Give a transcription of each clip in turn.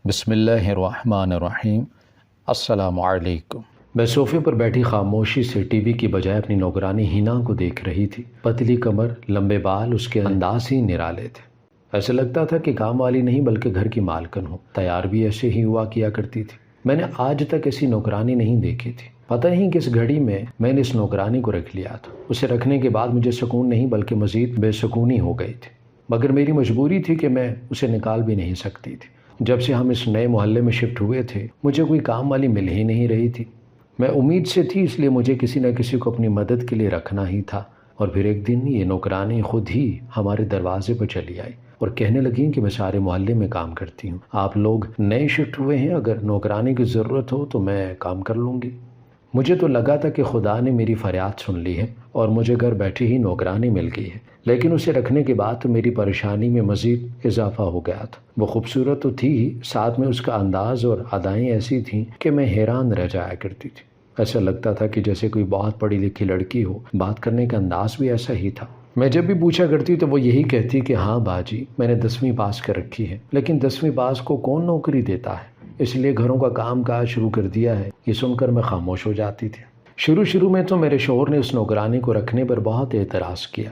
بسم اللہ الرحمن الرحیم۔ السلام علیکم۔ میں صوفے پر بیٹھی خاموشی سے ٹی وی کی بجائے اپنی نوکرانی ہینا کو دیکھ رہی تھی۔ پتلی کمر، لمبے بال، اس کے انداز ہی نرالے تھے۔ ایسے لگتا تھا کہ کام والی نہیں بلکہ گھر کی مالکن ہو۔ تیار بھی ایسے ہی ہوا کیا کرتی تھی۔ میں نے آج تک ایسی نوکرانی نہیں دیکھی تھی۔ پتہ نہیں کس گھڑی میں نے اس نوکرانی کو رکھ لیا تھا۔ اسے رکھنے کے بعد مجھے سکون نہیں بلکہ مزید بے سکونی ہو گئی تھی، مگر میری مجبوری تھی کہ میں اسے نکال بھی نہیں سکتی تھی۔ جب سے ہم اس نئے محلے میں شفٹ ہوئے تھے مجھے کوئی کام والی مل ہی نہیں رہی تھی۔ میں امید سے تھی، اس لیے مجھے کسی نہ کسی کو اپنی مدد کے لیے رکھنا ہی تھا۔ اور پھر ایک دن یہ نوکرانی خود ہی ہمارے دروازے پر چلی آئی اور کہنے لگی کہ میں سارے محلے میں کام کرتی ہوں، آپ لوگ نئے شفٹ ہوئے ہیں، اگر نوکرانی کی ضرورت ہو تو میں کام کر لوں گی۔ مجھے تو لگا تھا کہ خدا نے میری فریاد سن لی ہے اور مجھے گھر بیٹھے ہی نوکرانی مل گئی ہے، لیکن اسے رکھنے کے بعد تو میری پریشانی میں مزید اضافہ ہو گیا تھا۔ وہ خوبصورت تو تھی ہی، ساتھ میں اس کا انداز اور ادائیں ایسی تھیں کہ میں حیران رہ جایا کرتی تھی۔ ایسا لگتا تھا کہ جیسے کوئی بہت پڑھی لکھی لڑکی ہو، بات کرنے کا انداز بھی ایسا ہی تھا۔ میں جب بھی پوچھا کرتی تو وہ یہی کہتی کہ ہاں باجی، میں نے 10ویں پاس کر رکھی ہے، لیکن 10ویں پاس کو کون نوکری دیتا ہے، اس لیے گھروں کا کام کاج شروع کر دیا ہے۔ یہ سن کر میں خاموش ہو جاتی تھی۔ شروع میں تو میرے شوہر نے اس نوکرانی کو رکھنے پر بہت اعتراض کیا،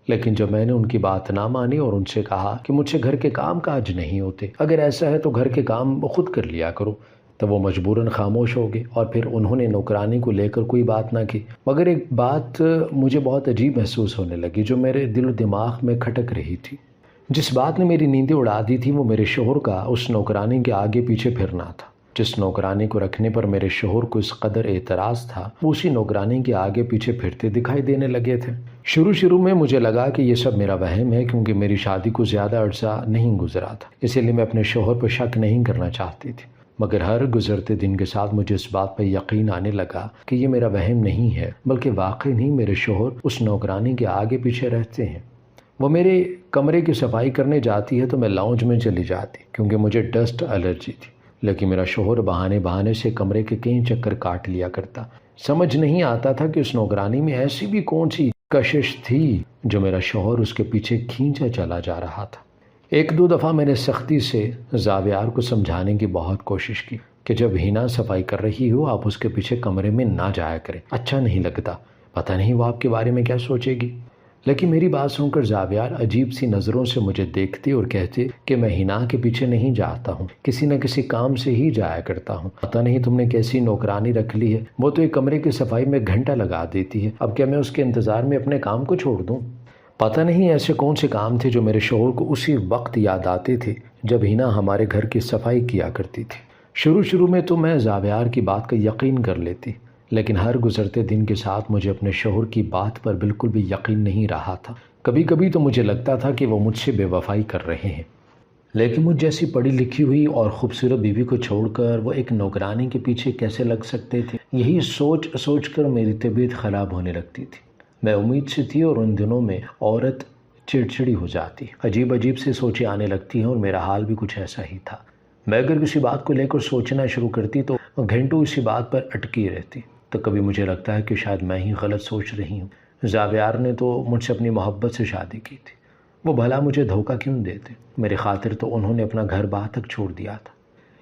لیکن جب میں نے ان کی بات نہ مانی اور ان سے کہا کہ مجھ سے گھر کے کام کاج نہیں ہوتے، اگر ایسا ہے تو گھر کے کام خود کر لیا کرو، تو وہ مجبوراً خاموش ہو گئے اور پھر انہوں نے نوکرانی کو لے کر کوئی بات نہ کی۔ مگر ایک بات مجھے بہت عجیب محسوس ہونے لگی جو میرے دل و دماغ میں کھٹک رہی تھی۔ جس بات نے میری نیندیں اڑا دی تھی وہ میرے شوہر کا اس نوکرانی کے آگے پیچھے پھرنا تھا۔ جس نوکرانی کو رکھنے پر میرے شوہر کو اس قدر اعتراض تھا، وہ اسی نوکرانی کے آگے پیچھے پھرتے دکھائی دینے لگے تھے۔ شروع میں مجھے لگا کہ یہ سب میرا وہم ہے، کیونکہ میری شادی کو زیادہ عرصہ نہیں گزرا تھا، اسی لیے میں اپنے شوہر پر شک نہیں کرنا چاہتی تھی۔ مگر ہر گزرتے دن کے ساتھ مجھے اس بات پر یقین آنے لگا کہ یہ میرا وہم نہیں ہے بلکہ واقعی نہیں میرے شوہر اس نوکرانی کے آگے پیچھے رہتے ہیں۔ وہ میرے کمرے کی صفائی کرنے جاتی ہے تو میں لاؤنج میں چلی جاتی کیونکہ مجھے ڈسٹ الرجی تھی، لیکن میرا شوہر بہانے سے کمرے کے کئی چکر کاٹ لیا کرتا۔ سمجھ نہیں آتا تھا کہ اس نوکرانی میں ایسی بھی کون سی کشش تھی جو میرا شوہر اس کے پیچھے کھینچا چلا جا رہا تھا۔ ایک دو دفعہ میں نے سختی سے زاویار کو سمجھانے کی بہت کوشش کی کہ جب ہینا صفائی کر رہی ہو آپ اس کے پیچھے کمرے میں نہ جایا کریں، اچھا نہیں لگتا، پتہ نہیں وہ آپ کے بارے میں کیا سوچے گی۔ لیکن میری بات سن کر زاویار عجیب سی نظروں سے مجھے دیکھتی اور کہتی کہ میں ہینا کے پیچھے نہیں جاتا ہوں، کسی نہ کسی کام سے ہی جایا کرتا ہوں۔ پتہ نہیں تم نے کیسی نوکرانی رکھ لی ہے، وہ تو ایک کمرے کی صفائی میں گھنٹہ لگا دیتی ہے، اب کیا میں اس کے انتظار میں اپنے کام کو چھوڑ دوں؟ پتہ نہیں ایسے کون سے کام تھے جو میرے شوہر کو اسی وقت یاد آتے تھے جب ہینا ہمارے گھر کی صفائی کیا کرتی تھی۔ شروع میں تو میں زاویار کی بات کا یقین کر لیتی، لیکن ہر گزرتے دن کے ساتھ مجھے اپنے شوہر کی بات پر بالکل بھی یقین نہیں رہا تھا۔ کبھی تو مجھے لگتا تھا کہ وہ مجھ سے بے وفائی کر رہے ہیں، لیکن مجھ جیسی پڑھی لکھی ہوئی اور خوبصورت بیوی کو چھوڑ کر وہ ایک نوکرانی کے پیچھے کیسے لگ سکتے تھے، یہی سوچ کر میری طبیعت خراب ہونے لگتی تھی۔ میں امید سے تھی اور ان دنوں میں عورت چڑچڑی ہو جاتی، عجیب سے سوچیں آنے لگتی ہیں اور میرا حال بھی کچھ ایسا ہی تھا۔ میں اگر کسی بات کو لے کر سوچنا شروع کرتی تو گھنٹوں اسی بات پر اٹکی رہتی، تو کبھی مجھے لگتا ہے کہ شاید میں ہی غلط سوچ رہی ہوں۔ زاویار نے تو مجھ سے اپنی محبت سے شادی کی تھی، وہ بھلا مجھے دھوکہ کیوں دیتے؟ میری خاطر تو انہوں نے اپنا گھر باہر تک چھوڑ دیا تھا۔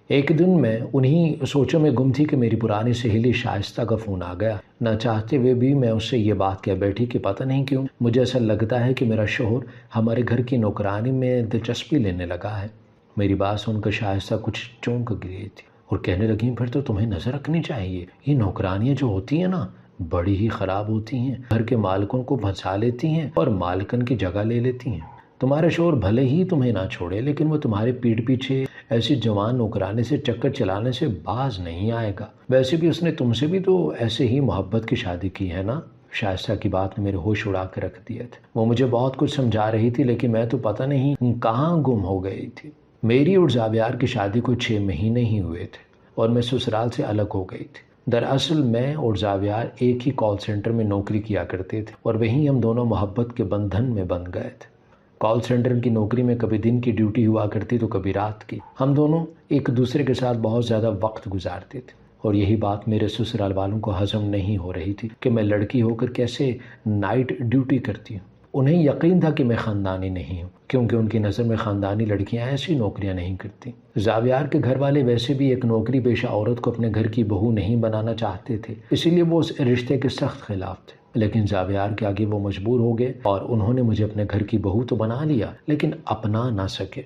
ایک دن میں انہی سوچوں میں گم تھی کہ میری پرانی سہیلی شائستہ کا فون آ گیا۔ نہ چاہتے ہوئے بھی میں اس سے یہ بات کہہ بیٹھی کہ پتہ نہیں کیوں مجھے ایسا لگتا ہے کہ میرا شوہر ہمارے گھر کی نوکرانی میں دلچسپی لینے لگا ہے۔ میری بات سن کر شائستہ کچھ چونک گئی تھی اور کہنے لگیں پھر تو تمہیں نظر رکھنی چاہیے، یہ نوکرانیاں جو ہوتی ہیں نا بڑی ہی خراب ہوتی ہیں، گھر کے مالکوں کو پھنسا لیتی ہیں اور مالکن کی جگہ لے لیتی ہیں۔ تمہارا شوہر بھلے ہی تمہیں نہ چھوڑے لیکن وہ تمہارے پیٹھ پیچھے ایسی جوان نوکرانے سے چکر چلانے سے باز نہیں آئے گا۔ ویسے بھی اس نے تم سے بھی تو ایسے ہی محبت کی شادی کی ہے نا۔ شائستہ کی بات نے میرے ہوش اڑا کے رکھ دیے تھے۔ وہ مجھے بہت کچھ سمجھا رہی تھی لیکن میں تو پتہ نہیں کہاں گم ہو گئی تھی۔ میری اور زاویار کی شادی کو 6 مہینے ہی ہوئے تھے اور میں سسرال سے الگ ہو گئی تھی۔ دراصل میں اور زاویار ایک ہی کال سینٹر میں نوکری کیا کرتے تھے اور وہیں ہم دونوں محبت کے بندھن میں بندھ گئے تھے۔ کال سینٹر کی نوکری میں کبھی دن کی ڈیوٹی ہوا کرتی تو کبھی رات کی۔ ہم دونوں ایک دوسرے کے ساتھ بہت زیادہ وقت گزارتے تھے اور یہی بات میرے سسرال والوں کو ہضم نہیں ہو رہی تھی کہ میں لڑکی ہو کر کیسے نائٹ ڈیوٹی کرتی ہوں۔ انہیں یقین تھا کہ میں خاندانی نہیں ہوں، کیونکہ ان کی نظر میں خاندانی لڑکیاں ایسی نوکریاں نہیں کرتی۔ زاویار کے گھر والے ویسے بھی ایک نوکری پیشہ عورت کو اپنے گھر کی بہو نہیں بنانا چاہتے تھے، اسی لیے وہ اس رشتے کے سخت خلاف تھے۔ لیکن زاویار کے آگے وہ مجبور ہو گئے اور انہوں نے مجھے اپنے گھر کی بہو تو بنا لیا لیکن اپنا نہ سکے۔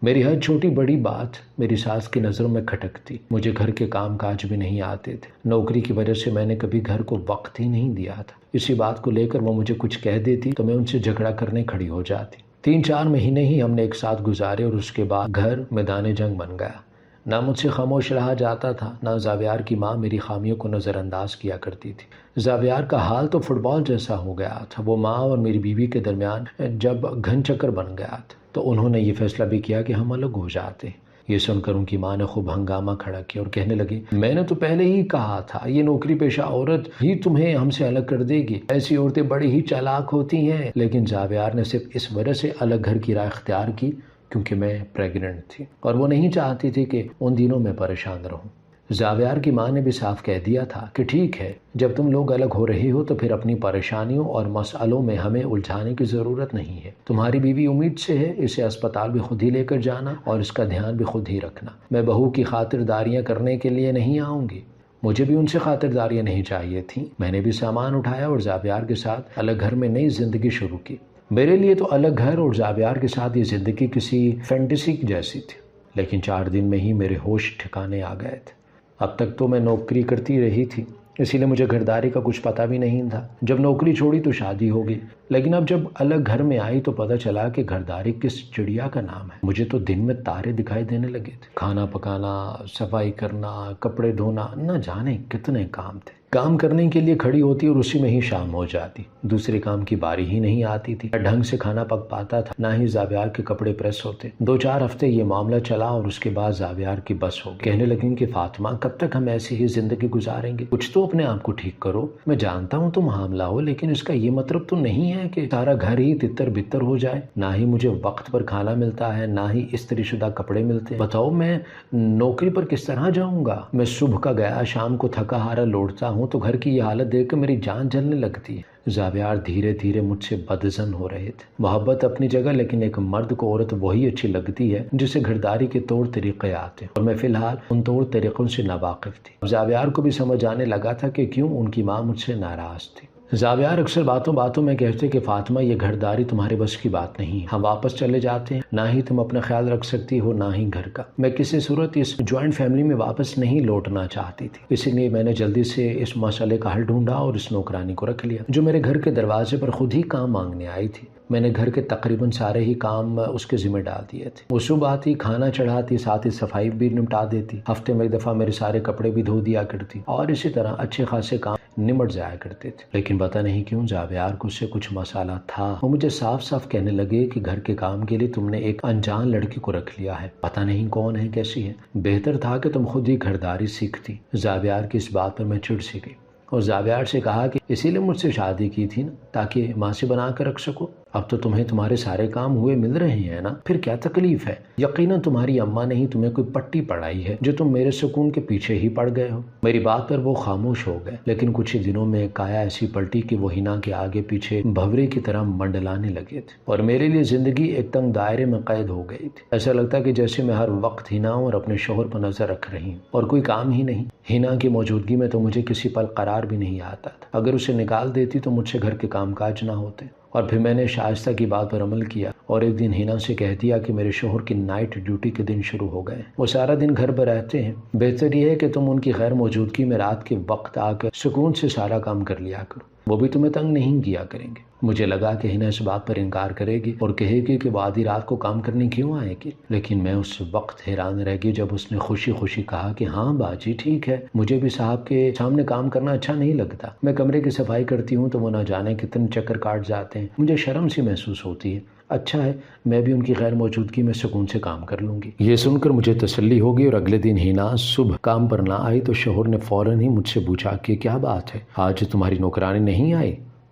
میری ہر چھوٹی بڑی بات میری ساس کی نظروں میں کھٹکتی۔ مجھے گھر کے کام کاج بھی نہیں آتے تھے۔ نوکری کی وجہ سے میں نے کبھی گھر کو وقت ہی نہیں دیا تھا۔ اسی بات کو لے کر وہ مجھے کچھ کہہ دیتی تو میں ان سے جھگڑا کرنے کھڑی ہو جاتی۔ 3-4 مہینے ہی ہم نے ایک ساتھ گزارے اور اس کے بعد گھر میدان جنگ بن گیا۔ نہ مجھ سے خاموش رہا جاتا تھا، نہ زاویار کی ماں میری خامیوں کو نظر انداز کیا کرتی تھی۔ زاویار کا حال تو فٹ بال جیسا ہو گیا تھا۔ وہ ماں اور میری بیوی کے درمیان جب گھن چکر بن گیا تھا تو انہوں نے یہ فیصلہ بھی کیا کہ ہم الگ ہو جاتے ہیں۔ یہ سن کر ان کی ماں نے خوب ہنگامہ کھڑا کیا اور کہنے لگی، میں نے تو پہلے ہی کہا تھا یہ نوکری پیشہ عورت ہی تمہیں ہم سے الگ کر دے گی، ایسی عورتیں بڑی ہی چالاک ہوتی ہیں۔ لیکن زاویار نے صرف اس وجہ سے الگ گھر کی راہ اختیار کی کیونکہ میں پریگننٹ تھی اور وہ نہیں چاہتی تھی کہ ان دنوں میں پریشان رہوں۔ زاویار کی ماں نے بھی صاف کہہ دیا تھا کہ ٹھیک ہے، جب تم لوگ الگ ہو رہے ہو تو پھر اپنی پریشانیوں اور مسئلوں میں ہمیں الجھانے کی ضرورت نہیں ہے۔ تمہاری بیوی امید سے ہے، اسے اسپتال بھی خود ہی لے کر جانا اور اس کا دھیان بھی خود ہی رکھنا۔ میں بہو کی خاطرداریاں کرنے کے لیے نہیں آؤں گی۔ مجھے بھی ان سے خاطرداریاں نہیں چاہیے تھیں۔ میں نے بھی سامان اٹھایا اور زاویار کے ساتھ الگ گھر میں نئی زندگی شروع کی۔ میرے لیے تو الگ گھر اور زاویار کے ساتھ یہ زندگی کسی فینٹیسی جیسی تھی، لیکن 4 دن میں ہی میرے ہوش ٹھکانے آ گئے تھے۔ اب تک تو میں نوکری کرتی رہی تھی، اسی لیے مجھے گھرداری کا کچھ پتہ بھی نہیں تھا۔ جب نوکری چھوڑی تو شادی ہو گئی، لیکن اب جب الگ گھر میں آئی تو پتہ چلا کہ گھرداری کس چڑیا کا نام ہے۔ مجھے تو دن میں تارے دکھائی دینے لگے تھے۔ کھانا پکانا، صفائی کرنا، کپڑے دھونا، نہ جانے کتنے کام تھے۔ کام کرنے کے لیے کھڑی ہوتی اور اسی میں ہی شام ہو جاتی۔ دوسرے کام کی باری ہی نہیں آتی تھی، نہ ڈھنگ سے کھانا پک پاتا تھا، نہ ہی زاویار کے کپڑے پریس ہوتے۔ 2-4 ہفتے یہ معاملہ چلا اور اس کے بعد زاویار کی بس ہو گئی۔ کہنے لگیں کہ فاطمہ کب تک ہم ایسی ہی زندگی گزاریں گے؟ کچھ تو اپنے آپ کو ٹھیک کرو۔ میں جانتا ہوں تم حاملہ ہو، لیکن اس کا یہ مطلب تو نہیں ہے کہ سارا گھر ہی تتر بتر ہو جائے۔ نہ ہی مجھے وقت پر کھانا ملتا ہے، نہ ہی استری شدہ کپڑے ملتے۔ بتاؤ میں نوکری پر کس طرح جاؤں گا؟ میں صبح کا گیا شام کو تھکا ہارا لوٹتا ہوں تو گھر کی یہ حالت دیکھ کر میری جان جلنے لگتی ہے۔ زاویار دھیرے دھیرے مجھ سے بدظن ہو رہے تھے۔ محبت اپنی جگہ، لیکن ایک مرد کو عورت وہی اچھی لگتی ہے جسے گھرداری کے طور طریقے آتے ہیں، اور میں فی الحال ان طور طریقوں سے ناواقف تھی۔ زاویار کو بھی سمجھ آنے لگا تھا کہ کیوں ان کی ماں مجھ سے ناراض تھی۔ زاویار اکثر باتوں باتوں میں کہتے کہ فاطمہ یہ گھرداری تمہارے بس کی بات نہیں، ہم واپس چلے جاتے ہیں، نہ ہی تم اپنا خیال رکھ سکتی ہو نہ ہی گھر کا۔ میں کسی صورت اس جوائنٹ فیملی میں واپس نہیں لوٹنا چاہتی تھی، اسی لیے میں نے جلدی سے اس مسئلے کا حل ڈھونڈا اور اس نوکرانی کو رکھ لیا جو میرے گھر کے دروازے پر خود ہی کام مانگنے آئی تھی۔ میں نے گھر کے تقریباً سارے ہی کام اس کے ذمہ ڈال دیے تھے۔ وہ صبح آتی، کھانا چڑھاتی، ساتھ ہی صفائی بھی نمٹا دیتی، ہفتے میں ایک دفعہ میرے سارے کپڑے بھی دھو دیا کرتی، اور اسی طرح اچھے خاصے کام نمٹ جایا کرتے تھے۔ لیکن پتہ نہیں کیوں زاویار کو اس سے کچھ مسئلہ تھا۔ وہ مجھے صاف صاف کہنے لگے کہ گھر کے کام کے لیے تم نے ایک انجان لڑکی کو رکھ لیا ہے، پتہ نہیں کون ہے، کیسی ہے، بہتر تھا کہ تم خود ہی گھرداری سیکھتی۔ زاویار کی اس بات پر میں چڑ سی گئی اور زاویار سے کہا کہ اسی لیے مجھ سے شادی کی تھی نا، تاکہ ماں سے بنا کر رکھ سکو۔ اب تو تمہیں تمہارے سارے کام ہوئے مل رہے ہیں نا، پھر کیا تکلیف ہے؟ یقیناً تمہاری اماں نے ہی تمہیں کوئی پٹی پڑھائی ہے جو تم میرے سکون کے پیچھے ہی پڑ گئے ہو۔ میری بات پر وہ خاموش ہو گئے، لیکن کچھ ہی دنوں میں کایا ایسی پلٹی کہ وہ ہنا کے آگے پیچھے بھورے کی طرح منڈلانے لگے تھے اور میرے لیے زندگی ایک تنگ دائرے میں قید ہو گئی تھی۔ ایسا لگتا کہ جیسے میں ہر وقت ہنا اور اپنے شوہر پر نظر رکھ رہی ہوں اور کوئی کام ہی نہیں۔ ہنا کی موجودگی میں تو مجھے کسی پل قرار بھی نہیں آتا تھا۔ اگر اسے نکال دیتی تو مجھ سے گھر کے کام کاج نہ ہوتے۔ اور پھر میں نے شائستہ کی بات پر عمل کیا اور ایک دن ہنا سے کہہ دیا کہ میرے شوہر کی نائٹ ڈیوٹی کے دن شروع ہو گئے، وہ سارا دن گھر پر رہتے ہیں، بہتر یہ ہے کہ تم ان کی غیر موجودگی میں رات کے وقت آ کر سکون سے سارا کام کر لیا کرو، وہ بھی تمہیں تنگ نہیں کیا کریں گے۔ مجھے لگا کہ ہنا اس بات پر انکار کرے گی اور کہے گی کہ وہ آدھی رات کو کام کرنے کیوں آئے گی، لیکن میں اس وقت حیران رہ گئی جب اس نے خوشی خوشی کہا کہ ہاں باجی ٹھیک ہے، مجھے بھی صاحب کے سامنے کام کرنا اچھا نہیں لگتا، میں کمرے کی صفائی کرتی ہوں تو وہ نہ جانے کتنے چکر کاٹ جاتے ہیں، مجھے شرم سی محسوس ہوتی ہے، اچھا ہے میں بھی ان کی غیر موجودگی میں سکون سے کام کر لوں گی۔ یہ سن کر مجھے تسلی ہوگی اور اگلے دن ہنا صبح کام پر نہ آئی تو شوہر نے فوراً ہی مجھ سے پوچھا کہ کیا بات ہے، آج تمہاری نوکرانی نہیں آئی؟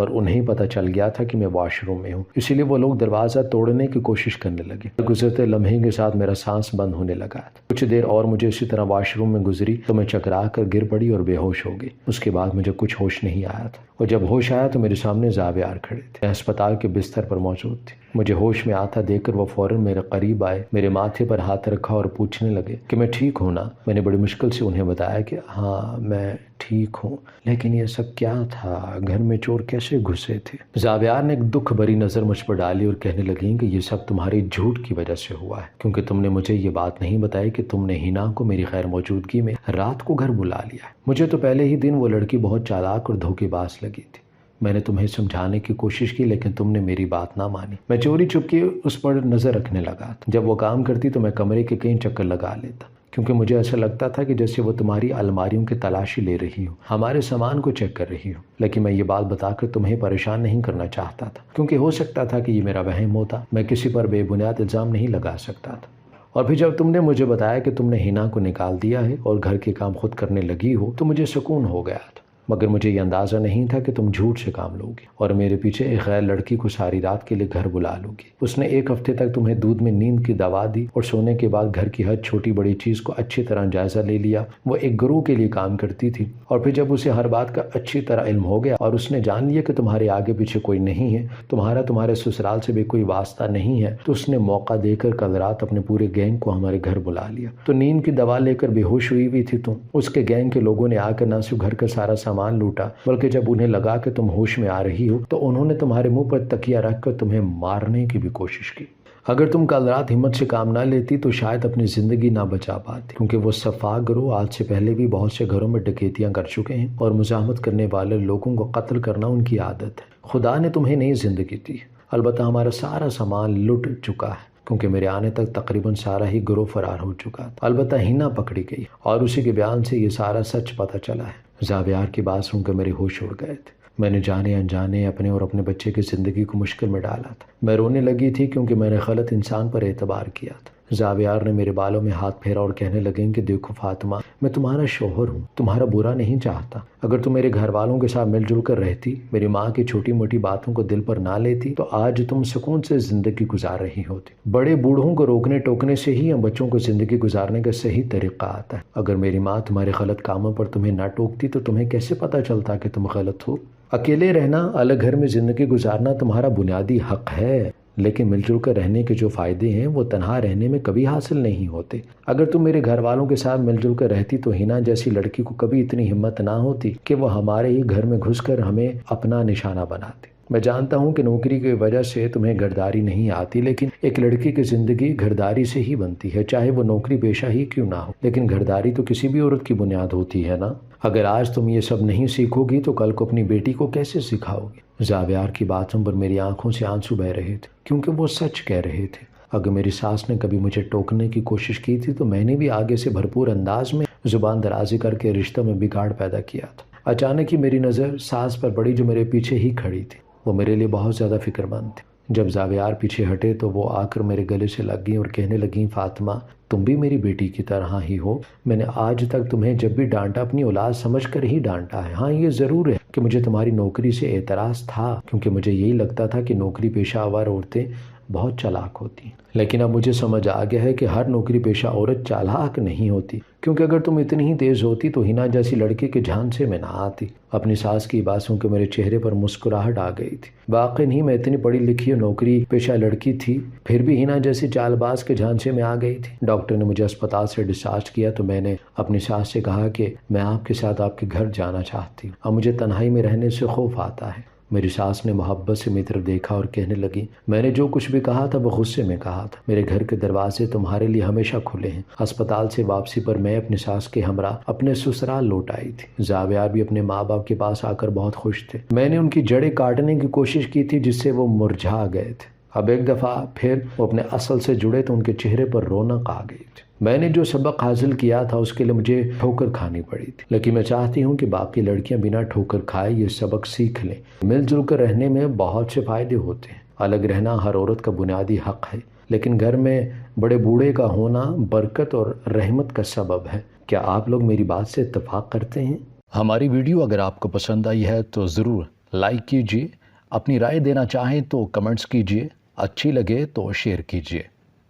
اور انہیں پتہ چل گیا تھا کہ میں واش روم میں ہوں، اسی لیے وہ لوگ دروازہ توڑنے کی کوشش کرنے لگے۔ گزرتے لمحے کے ساتھ میرا سانس بند ہونے لگا تھا۔ کچھ دیر اور مجھے اسی طرح واش روم میں گزری تو میں چکرا کر گر پڑی اور بے ہوش ہو گئی۔ اس کے بعد مجھے کچھ ہوش نہیں آیا تھا، اور جب ہوش آیا تو میرے سامنے زاویار کھڑے تھے۔ میں ہسپتال کے بستر پر موجود تھی۔ مجھے ہوش میں آتا دیکھ کر وہ فوراً میرے قریب آئے، میرے ماتھے پر ہاتھ رکھا اور پوچھنے لگے کہ میں ٹھیک ہوں نا؟ میں نے بڑی مشکل سے انہیں بتایا کہ ہاں میں ٹھیک ہوں، لیکن یہ سب کیا تھا؟ گھر میں چور کیسے گھسے تھے؟ زاویار نے ایک دکھ بھری نظر مجھ پر ڈالی اور کہنے لگیں کہ یہ سب تمہاری جھوٹ کی وجہ سے ہوا ہے، کیونکہ تم نے مجھے یہ بات نہیں بتائی کہ تم نے ہینا کو میری غیر موجودگی میں رات کو گھر بلا لیا ہے۔ مجھے تو پہلے ہی دن وہ لڑکی بہت چالاک اور دھوکے باز لگی تھی۔ میں نے تمہیں سمجھانے کی کوشش کی لیکن تم نے میری بات نہ مانی۔ میں چوری چھپ کے اس پر نظر رکھنے لگا تھا۔ جب وہ کام کرتی تو میں کمرے کے کئی چکر لگا لیتا، کیونکہ مجھے ایسا لگتا تھا کہ جیسے وہ تمہاری الماریوں کی تلاشی لے رہی ہو، ہمارے سامان کو چیک کر رہی ہو۔ لیکن میں یہ بات بتا کر تمہیں پریشان نہیں کرنا چاہتا تھا، کیونکہ ہو سکتا تھا کہ یہ میرا وہم ہوتا، میں کسی پر بے بنیاد الزام نہیں لگا سکتا تھا۔ اور پھر جب تم نے مجھے بتایا کہ تم نے ہینا کو نکال دیا ہے اور گھر کے کام خود کرنے لگی ہو تو مجھے سکون ہو گیا تھا، مگر مجھے یہ اندازہ نہیں تھا کہ تم جھوٹ سے کام لوگی اور میرے پیچھے ایک غیر لڑکی کو ساری رات کے لیے گھر بلا لوگی۔ اس نے ایک ہفتے تک تمہیں دودھ میں نیند کی دوا دی اور سونے کے بعد گھر کی ہر چھوٹی بڑی چیز کو اچھی طرح جائزہ لے لیا۔ وہ ایک گروہ کے لیے کام کرتی تھی، اور پھر جب اسے ہر بات کا اچھی طرح علم ہو گیا اور اس نے جان لیا کہ تمہارے آگے پیچھے کوئی نہیں ہے، تمہارے سسرال سے بھی کوئی واسطہ نہیں ہے، تو اس نے موقع دے کر کل رات اپنے پورے گینگ کو ہمارے گھر بلا لیا۔ تو نیند کی دوا لے کر بے ہوش ہوئی ہوئی تھی تم۔ اس کے گینگ کے لوگوں نے آ کر نہ صرف گھر کا سارا سامان لوٹا، بلکہ جب انہیں لگا کہ تم ہوش میں آ رہی ہو تو انہوں نے تمہارے منہ پر تکیہ رکھ کر تمہیں مارنے کی بھی کوشش کی۔ اگر تم کل رات ہمت سے کام نہ لیتی تو شاید اپنی زندگی نہ بچا پاتی، کیونکہ وہ صفاق گروہ آج سے پہلے بھی بہت سے گھروں میں ڈکیتیاں کر چکے ہیں اور مزاحمت کرنے والے لوگوں کو قتل کرنا ان کی عادت ہے۔ خدا نے تمہیں نئی زندگی دی، البتہ ہمارا سارا سامان لٹ چکا ہے، کیونکہ میرے آنے تک تقریباً سارا ہی گروہ فرار ہو چکا تھا۔ البتہ ہینا پکڑی گئی اور اسی کے بیان سے یہ سارا سچ پتہ چلا ہے۔ زاویار کی بات سن کر میرے ہوش اڑ گئے تھے۔ میں نے جانے انجانے اپنے اور اپنے بچے کی زندگی کو مشکل میں ڈالا تھا۔ میں رونے لگی تھی کیونکہ میں نے غلط انسان پر اعتبار کیا تھا۔ زاویار نے میرے بالوں میں ہاتھ پھیرا اور کہنے لگیں کہ دیکھو فاطمہ، میں تمہارا شوہر ہوں، تمہارا برا نہیں چاہتا۔ اگر تم میرے گھر والوں کے ساتھ مل جل کر رہتی، میری ماں کی چھوٹی موٹی باتوں کو دل پر نہ لیتی، تو آج تم سکون سے زندگی گزار رہی ہوتی۔ بڑے بوڑھوں کو روکنے ٹوکنے سے ہی ہم بچوں کو زندگی گزارنے کا صحیح طریقہ آتا ہے۔ اگر میری ماں تمہارے غلط کاموں پر تمہیں نہ ٹوکتی تو تمہیں کیسے پتہ چلتا کہ تم غلط ہو؟ اکیلے رہنا، الگ گھر میں زندگی گزارنا تمہارا بنیادی حق ہے، لیکن مل جل کر رہنے کے جو فائدے ہیں وہ تنہا رہنے میں کبھی حاصل نہیں ہوتے۔ اگر تم میرے گھر والوں کے ساتھ مل جل کر رہتی تو ہینا جیسی لڑکی کو کبھی اتنی ہمت نہ ہوتی کہ وہ ہمارے ہی گھر میں گھس کر ہمیں اپنا نشانہ بناتی۔ میں جانتا ہوں کہ نوکری کی وجہ سے تمہیں گھرداری نہیں آتی، لیکن ایک لڑکی کی زندگی گھرداری سے ہی بنتی ہے، چاہے وہ نوکری پیشہ ہی کیوں نہ ہو، لیکن گھرداری تو کسی بھی عورت کی بنیاد ہوتی ہے نا۔ اگر آج تم یہ سب نہیں سیکھو گی تو کل کو اپنی بیٹی کو کیسے سکھاؤ گی؟ زاویار کی باتوں پر میری آنکھوں سے آنسو بہ رہے تھے، کیونکہ وہ سچ کہہ رہے تھے۔ اگر میری ساس نے کبھی مجھے ٹوکنے کی کوشش کی تھی تو میں نے بھی آگے سے بھرپور انداز میں زبان درازی کر کے رشتہ میں بگاڑ پیدا کیا تھا۔ اچانک ہی میری نظر ساس پر پڑی جو میرے پیچھے ہی کھڑی تھی۔ وہ میرے لیے بہت زیادہ فکر مند تھی۔ جب زاویار پیچھے ہٹے تو وہ آ کر میرے گلے سے لگ گئیں اور کہنے لگیں فاطمہ، تم بھی میری بیٹی کی طرح ہی ہو۔ میں نے آج تک تمہیں جب بھی ڈانٹا اپنی اولاد سمجھ کر ہی ڈانٹا ہے۔ ہاں یہ ضرور ہے کہ مجھے تمہاری نوکری سے اعتراض تھا، کیونکہ مجھے یہی لگتا تھا کہ نوکری پیشہ آور عورتیں بہت چالاک ہوتی ہیں، لیکن اب مجھے سمجھ آ گیا ہے کہ ہر نوکری پیشہ عورت چالاک نہیں ہوتی، کیونکہ اگر تم اتنی ہی تیز ہوتی تو ہینا جیسی لڑکی کے جھانسے میں نہ آتی۔ اپنی ساس کی بات سن کے میرے چہرے پر مسکراہٹ آ گئی تھی۔ واقعی نہیں میں اتنی پڑھی لکھی اور نوکری پیشہ لڑکی تھی، پھر بھی ہینا جیسی چال باز کے جھانسے میں آ گئی تھی۔ ڈاکٹر نے مجھے اسپتال سے ڈسچارج کیا تو میں نے اپنی ساس سے کہا کہ میں آپ کے ساتھ آپ کے گھر جانا چاہتی ہوں، اب مجھے تنہائی میں رہنے سے خوف آتا ہے۔ میری ساس نے محبت سے میری طرف دیکھا اور کہنے لگی، میں نے جو کچھ بھی کہا تھا وہ غصے میں کہا تھا۔ میرے گھر کے دروازے تمہارے لیے ہمیشہ کھلے ہیں۔ اسپتال سے واپسی پر میں اپنی ساس کے ہمراہ اپنے سسرال لوٹ آئی تھی۔ زاویار بھی اپنے ماں باپ کے پاس آ کر بہت خوش تھے۔ میں نے ان کی جڑیں کاٹنے کی کوشش کی تھی جس سے وہ مرجھا گئے تھے۔ اب ایک دفعہ پھر وہ اپنے اصل سے جڑے تو ان کے چہرے پر رونق آ گئی تھی۔ میں نے جو سبق حاصل کیا تھا اس کے لیے مجھے ٹھوکر کھانی پڑی تھی، لیکن میں چاہتی ہوں کہ باقی لڑکیاں بنا ٹھوکر کھائے یہ سبق سیکھ لیں۔ مل جل کر رہنے میں بہت سے فائدے ہوتے ہیں۔ الگ رہنا ہر عورت کا بنیادی حق ہے، لیکن گھر میں بڑے بوڑھے کا ہونا برکت اور رحمت کا سبب ہے۔ کیا آپ لوگ میری بات سے اتفاق کرتے ہیں؟ ہماری ویڈیو اگر آپ کو پسند آئی ہے تو ضرور لائک کیجیے، اپنی رائے دینا چاہیں تو کمنٹس کیجیے، اچھی لگے تو شیئر کیجیے۔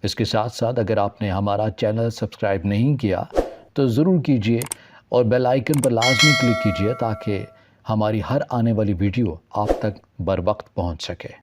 اس کے ساتھ ساتھ اگر آپ نے ہمارا چینل سبسکرائب نہیں کیا تو ضرور کیجیے اور بیل آئیکن پر لازمی کلک کیجیے تاکہ ہماری ہر آنے والی ویڈیو آپ تک بر وقت پہنچ سکے۔